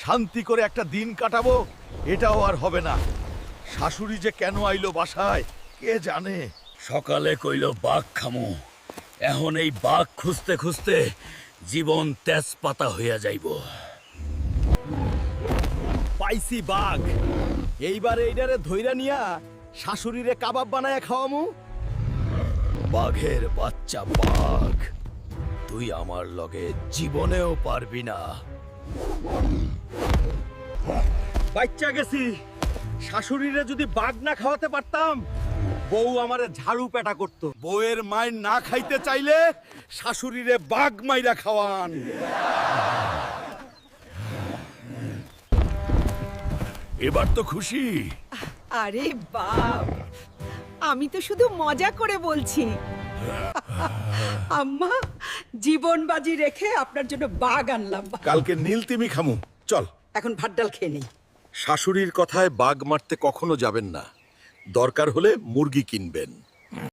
শান্তি করে একটা দিন কাটাবো এটাও আর হবে না। শাশুড়ি যে কেন আইলো বাসায় কে জানে। সকালে কইল বাঘ খামু, এখন এই বাঘ খুঁজতে খুঁজতে জীবন তেজপাতা হইয়া যাইব। পাইছি বাঘ, এইবার এইটারে ধইরা নিয়া শাশুড়িরে কাবাব বানায়া খাওয়ামু। বাঘের বাচ্চা বাঘ, তুই আমার লগে জীবনেও পারবি না। বাচ্চা গেছি, শাশুড়িরে যদি বাঘ না খাওয়াতে পারতাম বউ আমারে ঝাড়ু পেটা করতো। বউয়ের মায়ের না খাইতে চাইলে শাশুড়িরে বাঘ মাইরা খাওয়ান। এবার তো খুশি? আরে বাপ, আমি তো শুধু মজা করে বলছি। আম্মা, জীবন বাজি রেখে আপনার জন্য বাঘ আনলাম। কালকে নীল তিমি খামু, চল। এখন ভাত ডাল খেয়ে নেই। শাশুড়ির কথায় বাঘ মারতে কখনো যাবেন না, দরকার হলে মুরগি কিনবেন।